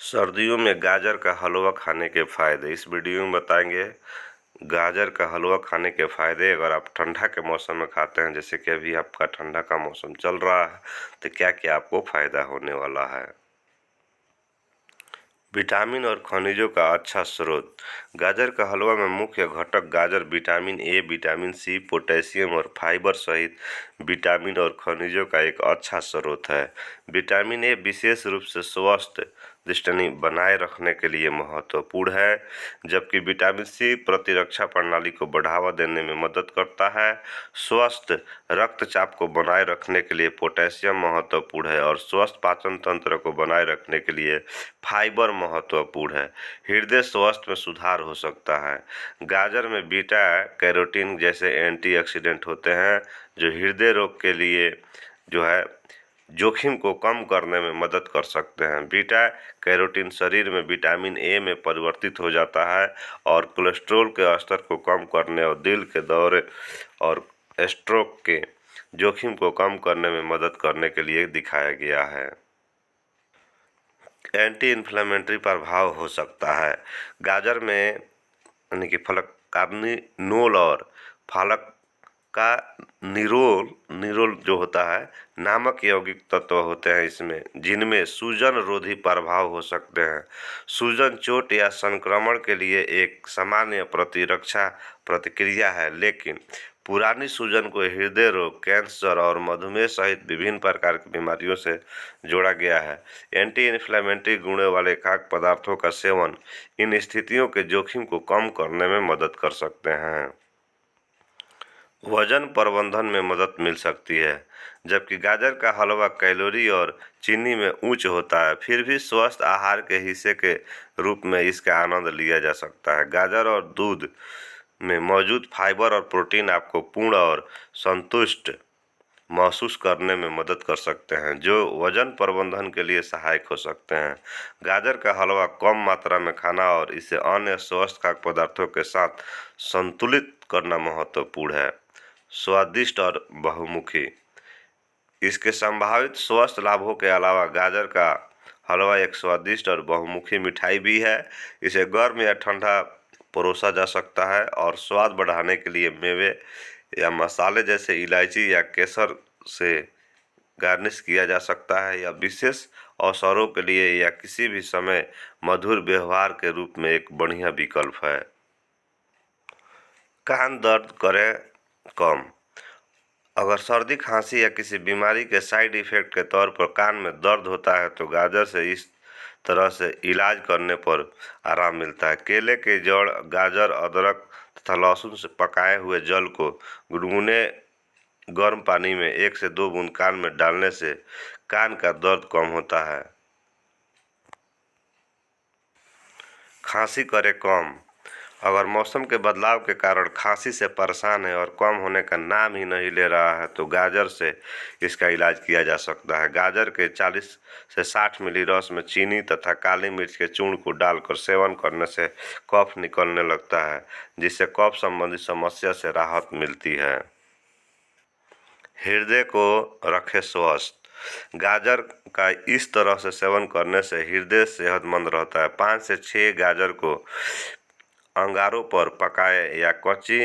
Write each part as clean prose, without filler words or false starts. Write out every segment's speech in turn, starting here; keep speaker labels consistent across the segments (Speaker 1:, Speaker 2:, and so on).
Speaker 1: सर्दियों में गाजर का हलवा खाने के फायदे इस वीडियो में बताएंगे। गाजर का हलवा खाने के फायदे अगर आप ठंडा के मौसम में खाते हैं, जैसे कि अभी आपका ठंडा का मौसम चल रहा है, तो क्या क्या आपको फायदा होने वाला है। विटामिन और खनिजों का अच्छा स्रोत। गाजर का हलवा में मुख्य घटक गाजर vitamin A, vitamin C, potassium और फाइबर सहित विटामिन और खनिजों का एक अच्छा स्रोत है। विटामिन ए विशेष रूप से स्वस्थ दृष्टि बनाए रखने के लिए महत्वपूर्ण है, जबकि विटामिन सी प्रतिरक्षा प्रणाली को बढ़ावा देने में मदद करता है। स्वस्थ रक्तचाप को बनाए रखने के लिए पोटेशियम महत्वपूर्ण है और स्वस्थ पाचन तंत्र को बनाए रखने के लिए फाइबर महत्वपूर्ण है। हृदय स्वास्थ्य में सुधार हो सकता है। गाजर में बीटा कैरोटीन जैसे एंटीऑक्सीडेंट होते हैं, जो हृदय रोग के लिए जो है जोखिम को कम करने में मदद कर सकते हैं। बीटा कैरोटीन शरीर में विटामिन ए में परिवर्तित हो जाता है और कोलेस्ट्रॉल के स्तर को कम करने और दिल के दौरे और स्ट्रोक के जोखिम को कम करने में मदद करने के लिए दिखाया गया है। एंटी इन्फ्लेमेटरी प्रभाव हो सकता है। गाजर में यानी कि फलक कार्निनोल और फलक का निरोल निरोल जो होता है नामक यौगिक तत्व होते हैं इसमें, जिनमें सूजन रोधी प्रभाव हो सकते हैं। सूजन चोट या संक्रमण के लिए एक सामान्य प्रतिरक्षा प्रतिक्रिया है, लेकिन पुरानी सूजन को हृदय रोग, कैंसर और मधुमेह सहित विभिन्न प्रकार की बीमारियों से जोड़ा गया है। एंटी इन्फ्लेमेटरी गुणों वाले खाद्य पदार्थों का सेवन इन स्थितियों के जोखिम को कम करने में मदद कर सकते हैं। वजन प्रबंधन में मदद मिल सकती है। जबकि गाजर का हलवा कैलोरी और चीनी में उच्च होता है, फिर भी स्वस्थ आहार के हिस्से के रूप में इसका आनंद लिया जा सकता है। गाजर और दूध में मौजूद फाइबर और प्रोटीन आपको पूर्ण और संतुष्ट महसूस करने में मदद कर सकते हैं, जो वजन प्रबंधन के लिए सहायक हो सकते हैं। गाजर का हलवा कम मात्रा में खाना और इसे अन्य स्वस्थ खाद्य पदार्थों के साथ संतुलित करना महत्वपूर्ण है। स्वादिष्ट और बहुमुखी। इसके संभावित स्वास्थ्य लाभों के अलावा गाजर का हलवा एक स्वादिष्ट और बहुमुखी मिठाई भी है। इसे गर्म या ठंडा परोसा जा सकता है और स्वाद बढ़ाने के लिए मेवे या मसाले जैसे इलायची या केसर से गार्निश किया जा सकता है, या विशेष अवसरों के लिए या किसी भी समय मधुर व्यवहार के रूप में एक बढ़िया विकल्प है। कान दर्द करे कम। अगर सर्दी, खांसी या किसी बीमारी के साइड इफेक्ट के तौर पर कान में दर्द होता है, तो गाजर से इस तरह से इलाज करने पर आराम मिलता है। केले के जड़, गाजर, अदरक तथा लहसुन से पकाए हुए जल को गुनगुने गर्म पानी में 1 से 2 बूंद कान में डालने से कान का दर्द कम होता है। खांसी करे कम। अगर मौसम के बदलाव के कारण खांसी से परेशान है और कम होने का नाम ही नहीं ले रहा है, तो गाजर से इसका इलाज किया जा सकता है। गाजर के 40 से 60 मिली रस में चीनी तथा काली मिर्च के चूर्ण को डालकर सेवन करने से कफ निकलने लगता है, जिससे कफ संबंधी समस्या से राहत मिलती है। हृदय को रखे स्वस्थ। गाजर का इस तरह से सेवन करने से हृदय सेहतमंद रहता है। 5 से 6 गाजर को अंगारों पर पकाए या कच्ची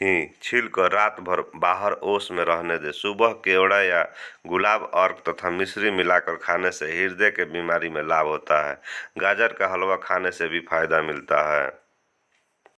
Speaker 1: ही छीलकर रात भर बाहर ओस में रहने दें। सुबह केवड़ा या गुलाब अर्क तथा मिश्री मिलाकर खाने से हृदय के बीमारी में लाभ होता है। गाजर का हलवा खाने से भी फायदा मिलता है।